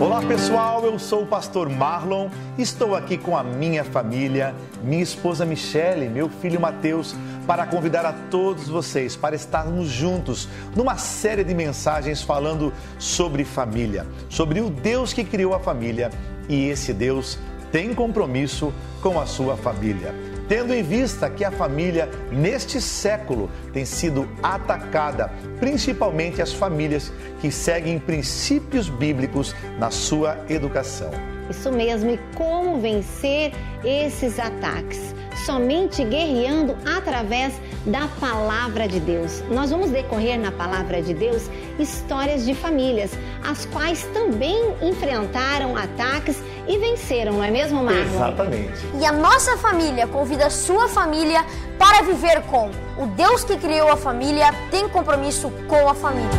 Olá pessoal, eu sou o pastor Marlon, estou aqui com a minha família, minha esposa Michele, meu filho Mateus, para convidar a todos vocês para estarmos juntos numa série de mensagens falando sobre família, sobre o Deus que criou a família, e esse Deus tem compromisso com a sua família. Tendo em vista que a família, neste século, tem sido atacada, principalmente as famílias que seguem princípios bíblicos na sua educação. Isso mesmo, e como vencer esses ataques? Somente guerreando através da Palavra de Deus. Nós vamos decorrer na Palavra de Deus histórias de famílias, as quais também enfrentaram ataques e venceram, não é mesmo, Marlon? Exatamente. E a nossa família convida a sua família para viver com o Deus que criou a família, tem compromisso com a família.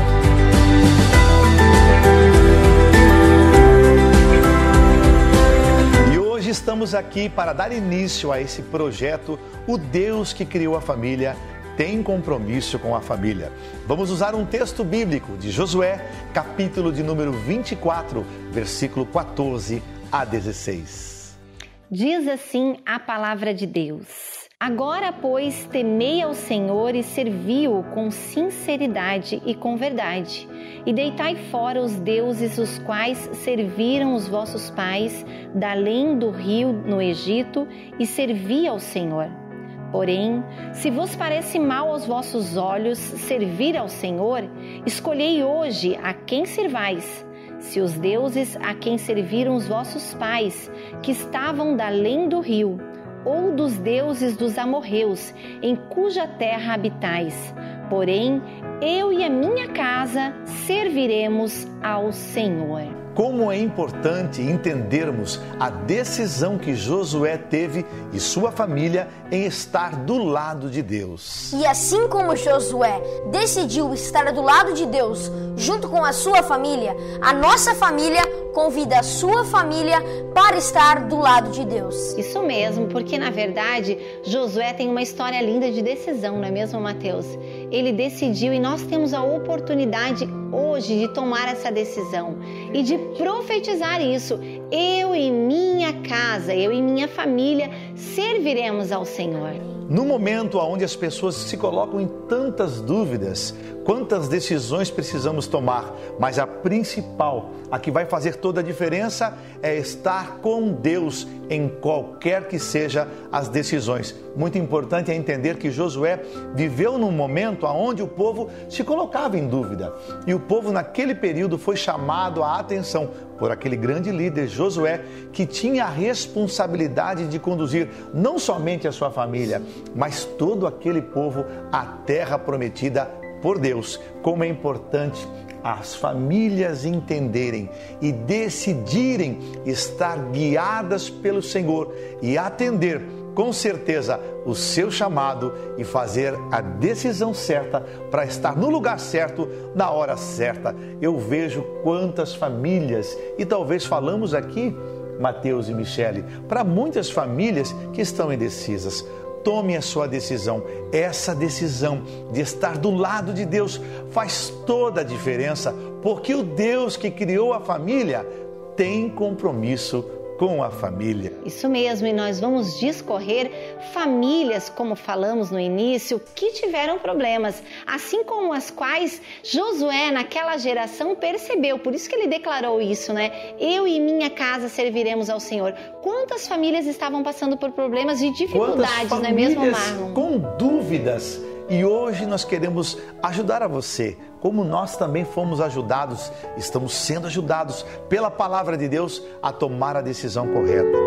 Estamos aqui para dar início a esse projeto. O Deus que criou a família tem compromisso com a família. Vamos usar um texto bíblico de Josué, capítulo de número 24, versículo 14 a 16. Diz assim a palavra de Deus: Agora, pois, temei ao Senhor e servi-o com sinceridade e com verdade. E deitai fora os deuses os quais serviram os vossos pais, da além do rio no Egito, e servi ao Senhor. Porém, se vos parece mal aos vossos olhos servir ao Senhor, escolhei hoje a quem servais. Se os deuses a quem serviram os vossos pais, que estavam da além do rio, ou dos deuses dos amorreus, em cuja terra habitais. Porém, eu e a minha casa serviremos ao Senhor. Como é importante entendermos a decisão que Josué teve e sua família em estar do lado de Deus. E assim como Josué decidiu estar do lado de Deus, junto com a sua família, a nossa família convida a sua família para estar do lado de Deus. Isso mesmo, porque na verdade Josué tem uma história linda de decisão, não é mesmo, Mateus? Ele decidiu e nós temos a oportunidade hoje de tomar essa decisão e de profetizar isso. Eu e minha casa, eu e minha família serviremos ao Senhor. No momento onde as pessoas se colocam em tantas dúvidas, quantas decisões precisamos tomar, mas a principal, a que vai fazer toda a diferença, é estar com Deus em qualquer que seja as decisões. Muito importante é entender que Josué viveu num momento onde o povo se colocava em dúvida. E o povo naquele período foi chamado a atenção por aquele grande líder, Josué, que tinha a responsabilidade de conduzir não somente a sua família, mas todo aquele povo à terra prometida por Deus. Como é importante as famílias entenderem e decidirem estar guiadas pelo Senhor e atender com certeza o seu chamado e fazer a decisão certa para estar no lugar certo, na hora certa. Eu vejo quantas famílias, e talvez falamos aqui, Mateus e Michele, para muitas famílias que estão indecisas. Tome a sua decisão. Essa decisão de estar do lado de Deus faz toda a diferença, porque o Deus que criou a família tem compromisso com a família. Isso mesmo, e nós vamos discorrer famílias, como falamos no início, que tiveram problemas, assim como as quais Josué naquela geração percebeu, por isso que ele declarou isso, né? Eu e minha casa serviremos ao Senhor. Quantas famílias estavam passando por problemas e dificuldades, não é mesmo, Marlon? Com dúvidas. E hoje nós queremos ajudar a você, como nós também fomos ajudados, estamos sendo ajudados pela palavra de Deus a tomar a decisão correta.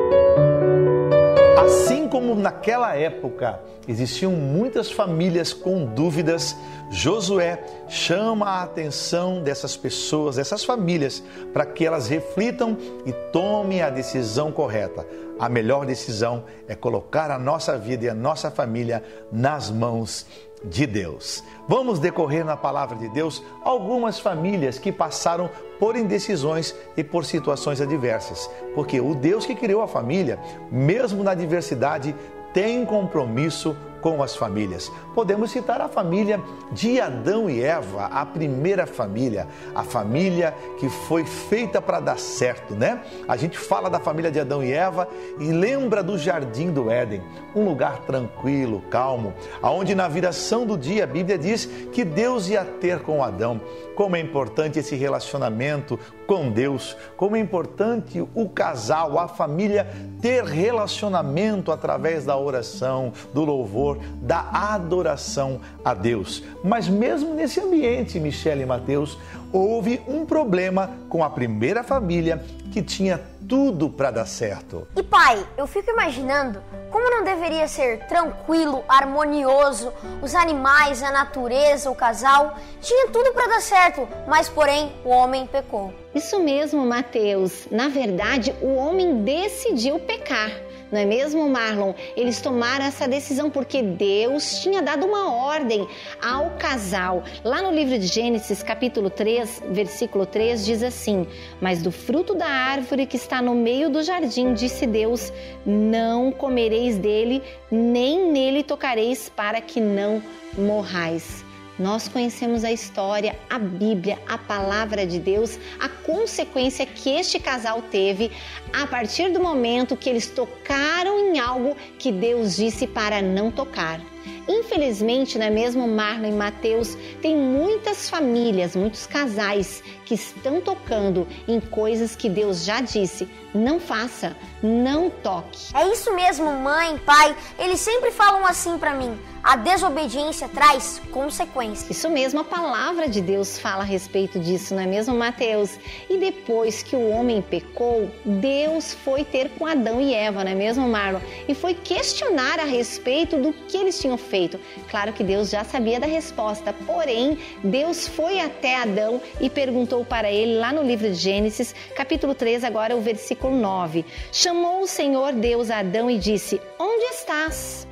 Assim como naquela época existiam muitas famílias com dúvidas, Josué chama a atenção dessas pessoas, dessas famílias, para que elas reflitam e tomem a decisão correta. A melhor decisão é colocar a nossa vida e a nossa família nas mãos de Deus. Vamos decorrer na palavra de Deus algumas famílias que passaram por indecisões e por situações adversas, porque o Deus que criou a família, mesmo na adversidade, tem compromisso com as famílias. Podemos citar a família de Adão e Eva, a primeira família, a família que foi feita para dar certo, né? A gente fala da família de Adão e Eva e lembra do Jardim do Éden, um lugar tranquilo, calmo, onde na viração do dia a Bíblia diz que Deus ia ter com Adão. Como é importante esse relacionamento com Deus, como é importante o casal, a família ter relacionamento através da oração, do louvor, da adoração a Deus. Mas mesmo nesse ambiente, Michele e Mateus, houve um problema com a primeira família que tinha tudo para dar certo. E pai, eu fico imaginando como não deveria ser tranquilo, harmonioso, os animais, a natureza, o casal, tinha tudo para dar certo, mas porém o homem pecou. Isso mesmo, Mateus. Na verdade, o homem decidiu pecar. Não é mesmo, Marlon? Eles tomaram essa decisão porque Deus tinha dado uma ordem ao casal. Lá no livro de Gênesis, capítulo 3, versículo 3, diz assim: mas do fruto da árvore que está no meio do jardim, disse Deus, não comereis dele, nem nele tocareis, para que não morrais. Nós conhecemos a história, a Bíblia, a palavra de Deus, a consequência que este casal teve a partir do momento que eles tocaram em algo que Deus disse para não tocar. Infelizmente, não é mesmo, Marlon e Mateus, tem muitas famílias, muitos casais que estão tocando em coisas que Deus já disse, não faça, não toque. É isso mesmo, mãe, pai, eles sempre falam assim pra mim, a desobediência traz consequências. Isso mesmo, a palavra de Deus fala a respeito disso, não é mesmo, Mateus? E depois que o homem pecou, Deus foi ter com Adão e Eva, não é mesmo, Marlon? E foi questionar a respeito do que eles tinham feito. Claro que Deus já sabia da resposta, porém, Deus foi até Adão e perguntou para ele, lá no livro de Gênesis, capítulo 3, agora o versículo 9. Chamou o Senhor Deus a Adão e disse, onde estás?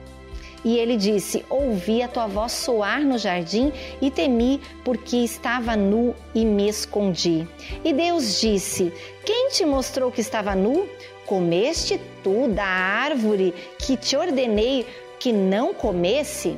E ele disse, ouvi a tua voz soar no jardim e temi, porque estava nu e me escondi. E Deus disse, quem te mostrou que estava nu? Comeste tu da árvore que te ordenei que não comesse?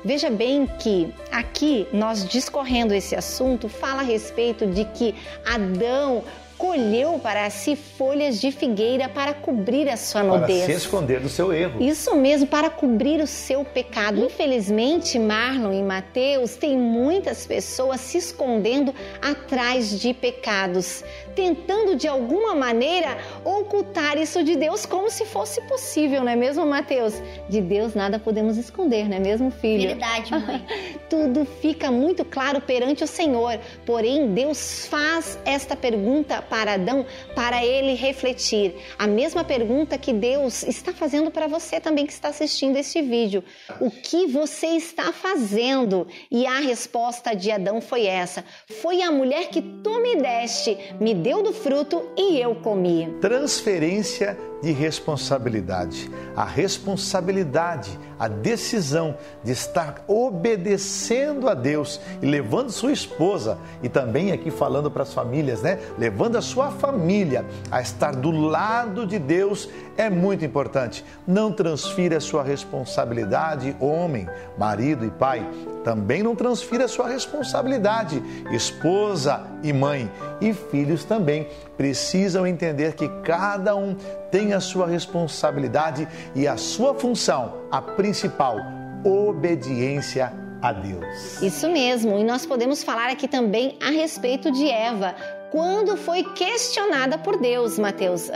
Veja bem que aqui nós discorrendo esse assunto fala a respeito de que Adão colheu para si folhas de figueira para cobrir a sua nudez. Para se esconder do seu erro. Isso mesmo, para cobrir o seu pecado. Infelizmente, Marlon e Mateus, tem muitas pessoas se escondendo atrás de pecados, tentando de alguma maneira ocultar isso de Deus como se fosse possível, não é mesmo, Mateus? De Deus nada podemos esconder, não é mesmo, filho? Verdade, mãe. Tudo fica muito claro perante o Senhor, porém Deus faz esta pergunta para Adão, para ele refletir. A mesma pergunta que Deus está fazendo para você também que está assistindo este vídeo. O que você está fazendo? E a resposta de Adão foi essa. Foi a mulher que tu me deste, me deu do fruto e eu comi. Transferência de responsabilidade. A responsabilidade, a decisão de estar obedecendo a Deus e levando sua esposa, e também aqui falando para as famílias, né? Levando a sua família a estar do lado de Deus é muito importante. Não transfira a sua responsabilidade, homem, marido e pai. Também não transfira a sua responsabilidade, esposa e mãe. E filhos também precisam entender que cada um tem a sua responsabilidade e a sua função, a principal, obediência a Deus. Isso mesmo, e nós podemos falar aqui também a respeito de Eva. Quando foi questionada por Deus, Mateus,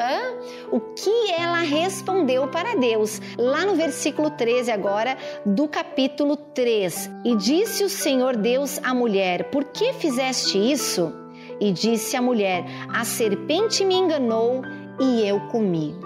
o que ela respondeu para Deus? Lá no versículo 13 agora, do capítulo 3. E disse o Senhor Deus à mulher, por que fizeste isso? E disse a mulher, a serpente me enganou e eu comi.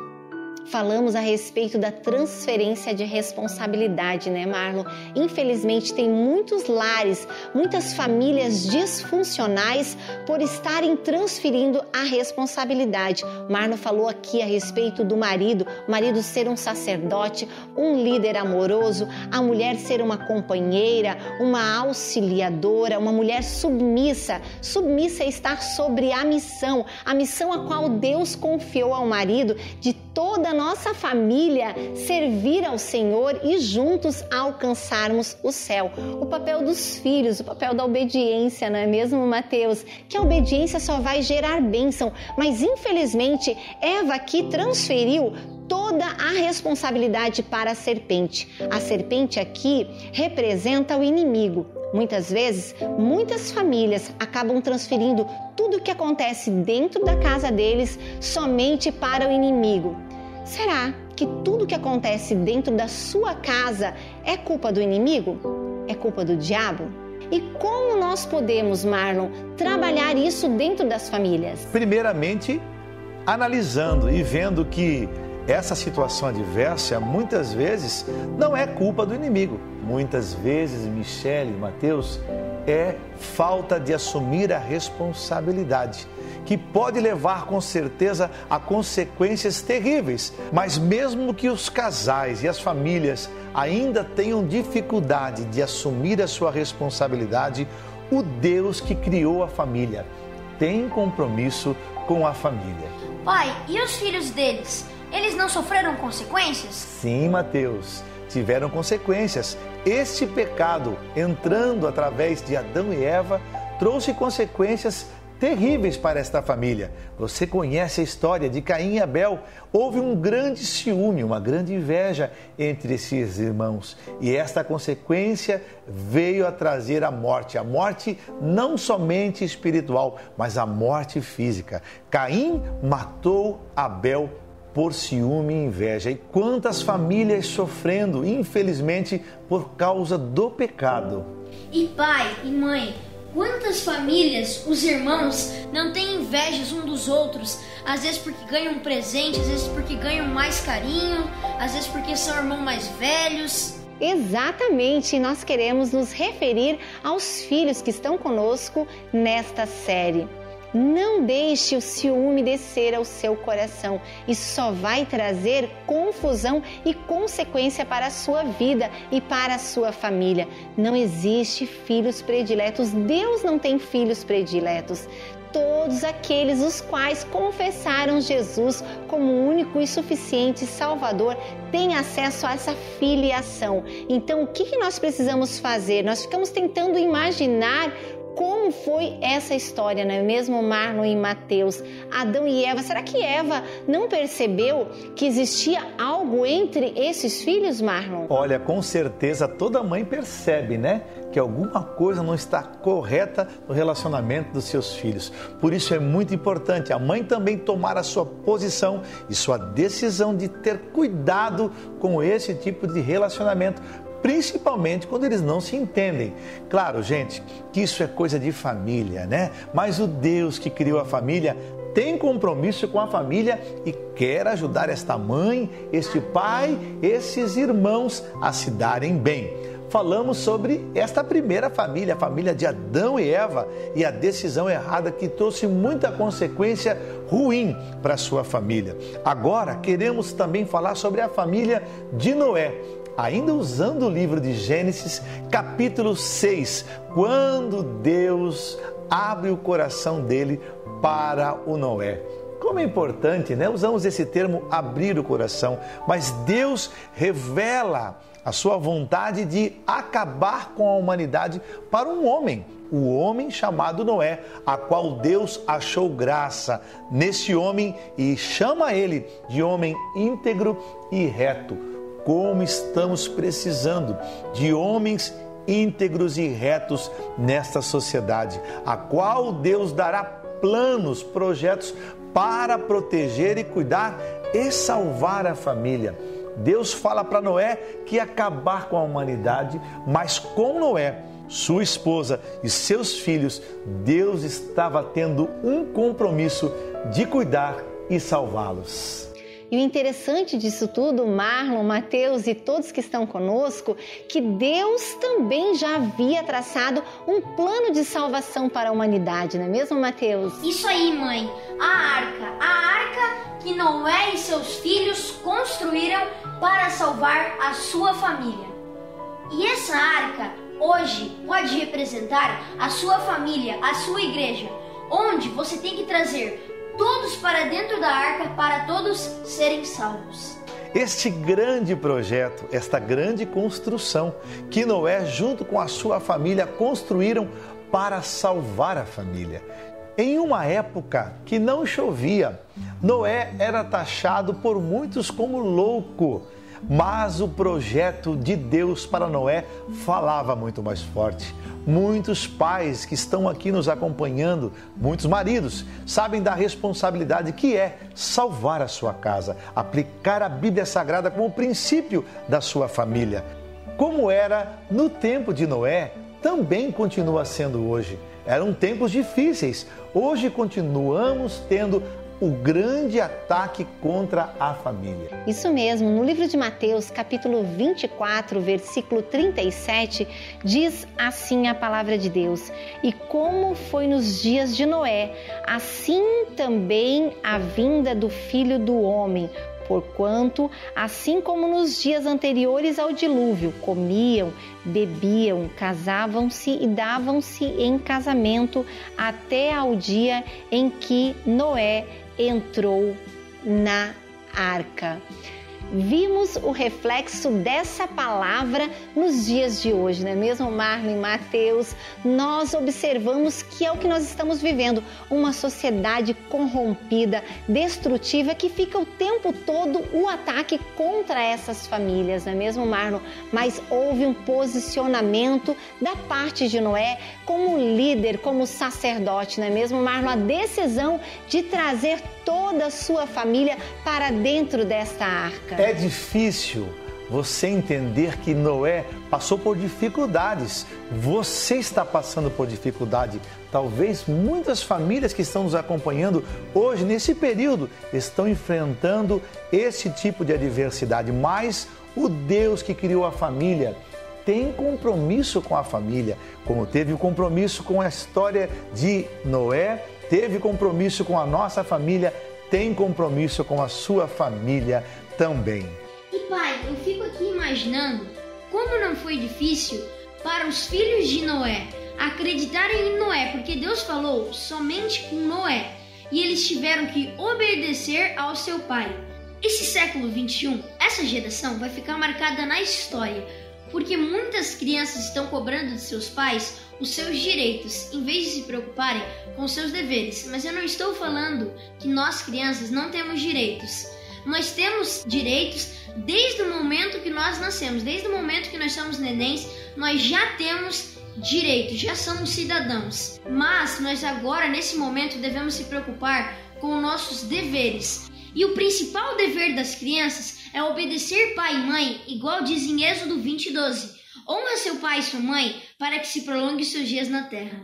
Falamos a respeito da transferência de responsabilidade, né, Marlon? Infelizmente, tem muitos lares, muitas famílias disfuncionais por estarem transferindo a responsabilidade. Marlon falou aqui a respeito do marido, o marido ser um sacerdote, um líder amoroso, a mulher ser uma companheira, uma auxiliadora, uma mulher submissa. Submissa é estar sobre a missão a qual Deus confiou ao marido de toda a nossa família servir ao Senhor e juntos alcançarmos o céu. O papel dos filhos, o papel da obediência, não é mesmo, Mateus? Que a obediência só vai gerar bênção, mas infelizmente Eva aqui transferiu toda a responsabilidade para a serpente. A serpente aqui representa o inimigo. Muitas vezes, muitas famílias acabam transferindo tudo o que acontece dentro da casa deles somente para o inimigo. Será que tudo o que acontece dentro da sua casa é culpa do inimigo? É culpa do diabo? E como nós podemos, Marlon, trabalhar isso dentro das famílias? Primeiramente, analisando e vendo que essa situação adversa, muitas vezes, não é culpa do inimigo. Muitas vezes, Michele e Mateus, é falta de assumir a responsabilidade, que pode levar com certeza a consequências terríveis. Mas mesmo que os casais e as famílias ainda tenham dificuldade de assumir a sua responsabilidade, o Deus que criou a família tem compromisso com a família. Pai, e os filhos deles? Eles não sofreram consequências? Sim, Mateus, tiveram consequências. Este pecado, entrando através de Adão e Eva, trouxe consequências terríveis para esta família. Você conhece a história de Caim e Abel. Houve um grande ciúme, uma grande inveja entre esses irmãos. E esta consequência veio a trazer a morte não somente espiritual, mas a morte física. Caim matou Abel por ciúme e inveja. E quantas famílias sofrendo, infelizmente, por causa do pecado. E pai e mãe, quantas famílias, os irmãos, não têm invejas um dos outros? Às vezes porque ganham um presente, às vezes porque ganham mais carinho, às vezes porque são irmãos mais velhos. Exatamente, nós queremos nos referir aos filhos que estão conosco nesta série. Não deixe o ciúme descer ao seu coração. Isso só vai trazer confusão e consequência para a sua vida e para a sua família. Não existe filhos prediletos. Deus não tem filhos prediletos. Todos aqueles os quais confessaram Jesus como único e suficiente Salvador têm acesso a essa filiação. Então, o que nós precisamos fazer? Nós ficamos tentando imaginar como foi essa história, não é mesmo, Marlon e Mateus? Adão e Eva, será que Eva não percebeu que existia algo entre esses filhos, Marlon? Olha, com certeza toda mãe percebe, né? Que alguma coisa não está correta no relacionamento dos seus filhos. Por isso é muito importante a mãe também tomar a sua posição e sua decisão de ter cuidado com esse tipo de relacionamento, principalmente quando eles não se entendem. Claro, gente, que isso é coisa de família, né? Mas o Deus que criou a família tem compromisso com a família e quer ajudar esta mãe, este pai, esses irmãos a se darem bem. Falamos sobre esta primeira família, a família de Adão e Eva, e a decisão errada que trouxe muita consequência ruim para a sua família. Agora queremos também falar sobre a família de Noé. Ainda usando o livro de Gênesis, capítulo 6, quando Deus abre o coração dele para o Noé. Como é importante, né? Usamos esse termo abrir o coração, mas Deus revela a sua vontade de acabar com a humanidade para um homem, o homem chamado Noé, a qual Deus achou graça nesse homem e chama ele de homem íntegro e reto. Como estamos precisando de homens íntegros e retos nesta sociedade, a qual Deus dará planos, projetos para proteger e cuidar e salvar a família. Deus fala para Noé que ia acabar com a humanidade, mas com Noé, sua esposa e seus filhos, Deus estava tendo um compromisso de cuidar e salvá-los. E o interessante disso tudo, Marlon, Mateus e todos que estão conosco, que Deus também já havia traçado um plano de salvação para a humanidade, não é mesmo, Mateus? Isso aí, mãe. A arca que Noé e seus filhos construíram para salvar a sua família. E essa arca hoje pode representar a sua família, a sua igreja, onde você tem que trazer todos para dentro da arca, para todos serem salvos. Este grande projeto, esta grande construção que Noé, junto com a sua família, construíram para salvar a família. Em uma época que não chovia, Noé era taxado por muitos como louco, mas o projeto de Deus para Noé falava muito mais forte. Muitos pais que estão aqui nos acompanhando, muitos maridos, sabem da responsabilidade que é salvar a sua casa, aplicar a Bíblia Sagrada como princípio da sua família. Como era no tempo de Noé, também continua sendo hoje. Eram tempos difíceis. Hoje continuamos tendo o grande ataque contra a família. Isso mesmo, no livro de Mateus, capítulo 24, versículo 37, diz assim a palavra de Deus: e como foi nos dias de Noé, assim também a vinda do Filho do Homem. Porquanto, assim como nos dias anteriores ao dilúvio, comiam, bebiam, casavam-se e davam-se em casamento até ao dia em que Noé entrou na arca. Vimos o reflexo dessa palavra nos dias de hoje, não é mesmo, Marlon? Em Mateus, nós observamos que é o que nós estamos vivendo, uma sociedade corrompida, destrutiva, que fica o tempo todo o ataque contra essas famílias, não é mesmo, Marlon? Mas houve um posicionamento da parte de Noé como líder, como sacerdote, não é mesmo, Marlon? A decisão de trazer toda a sua família para dentro desta arca. É difícil você entender que Noé passou por dificuldades. Você está passando por dificuldade. Talvez muitas famílias que estão nos acompanhando hoje, nesse período, estão enfrentando esse tipo de adversidade. Mas o Deus que criou a família tem compromisso com a família, como teve o compromisso com a história de Noé, teve compromisso com a nossa família, tem compromisso com a sua família também. E pai, eu fico aqui imaginando como não foi difícil para os filhos de Noé acreditarem em Noé, porque Deus falou somente com Noé e eles tiveram que obedecer ao seu pai. Esse século 21, essa geração vai ficar marcada na história, porque muitas crianças estão cobrando de seus pais os seus direitos, em vez de se preocuparem com seus deveres. Mas eu não estou falando que nós crianças não temos direitos. Nós temos direitos desde o momento que nós nascemos, desde o momento que nós somos nenéns, nós já temos direitos, já somos cidadãos. Mas nós agora, nesse momento, devemos se preocupar com nossos deveres. E o principal dever das crianças é obedecer pai e mãe, igual diz em Êxodo 20:12. Honra seu pai e sua mãe para que se prolongue seus dias na terra.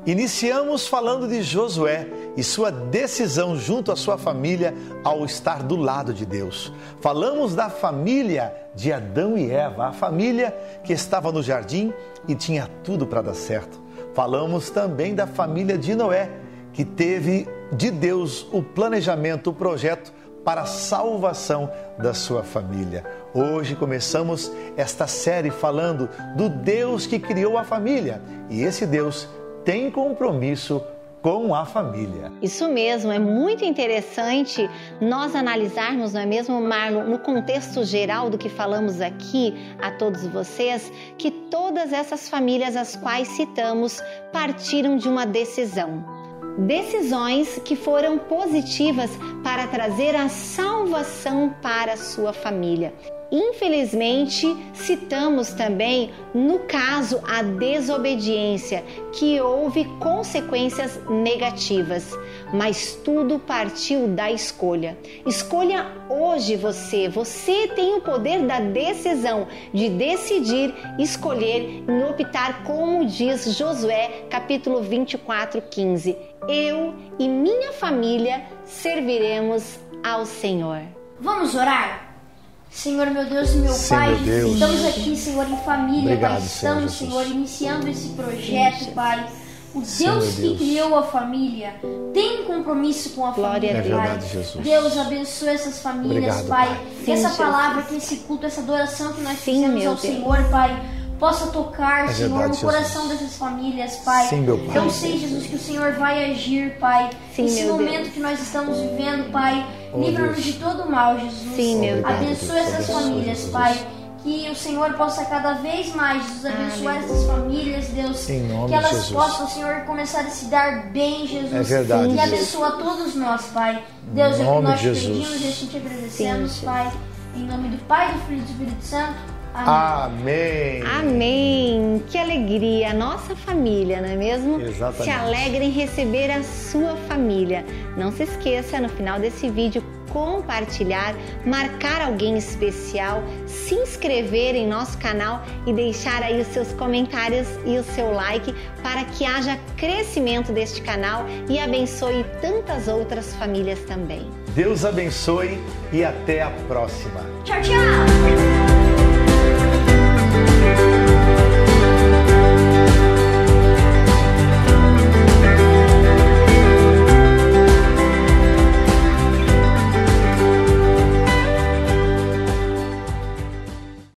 Iniciamos falando de Josué e sua decisão junto à sua família ao estar do lado de Deus. Falamos da família de Adão e Eva, a família que estava no jardim e tinha tudo para dar certo. Falamos também da família de Noé, que teve de Deus o planejamento, o projeto para a salvação da sua família. Hoje começamos esta série falando do Deus que criou a família, e esse Deus tem compromisso com a família. Isso mesmo, é muito interessante nós analisarmos, não é mesmo, Marlon, no contexto geral do que falamos aqui a todos vocês, que todas essas famílias as quais citamos partiram de uma decisão. Decisões que foram positivas para trazer a salvação para a sua família. Infelizmente, citamos também, no caso, a desobediência, que houve consequências negativas, mas tudo partiu da escolha. Escolha hoje você tem o poder da decisão, de decidir, escolher e optar, como diz Josué, capítulo 24:15. Eu e minha família serviremos ao Senhor. Vamos orar? Senhor, meu Deus e meu Pai, estamos aqui, Senhor, em família, obrigado, Pai, estamos, Senhor, iniciando esse projeto, Pai. O Deus que criou a família tem compromisso com a família, Pai. Deus abençoe essas famílias, Pai. Que essa palavra, que esse culto, essa adoração que nós fizemos ao Senhor, Pai, possa tocar, Senhor, verdade, no coração Jesus. dessas famílias, Pai. Sim, meu Pai. Eu sei, Jesus, que o Senhor vai agir, Pai. Sim, Nesse meu momento Deus. que nós estamos vivendo, Pai, livra-nos Deus. de todo o mal, Jesus. Sim, meu Deus. Abençoe Deus. essas Abençoe, famílias, Jesus. Pai. Que o Senhor possa cada vez mais, Jesus, abençoar essas famílias, Deus. Em nome que elas de Jesus. possam, Senhor, começar a se dar bem, Jesus. É verdade, E Jesus. abençoa todos nós, Pai. Deus, é o que nome nós de Jesus. pedimos e assim te agradecemos, Sim, Pai. Em nome do Pai, do Filho e do Espírito Santo. Amém. Amém. Amém! Que alegria! A nossa família, não é mesmo? Exatamente. Se alegra em receber a sua família. Não se esqueça, no final desse vídeo, compartilhar, marcar alguém especial, se inscrever em nosso canal e deixar aí os seus comentários e o seu like para que haja crescimento deste canal e abençoe tantas outras famílias também. Deus abençoe e até a próxima. Tchau, tchau.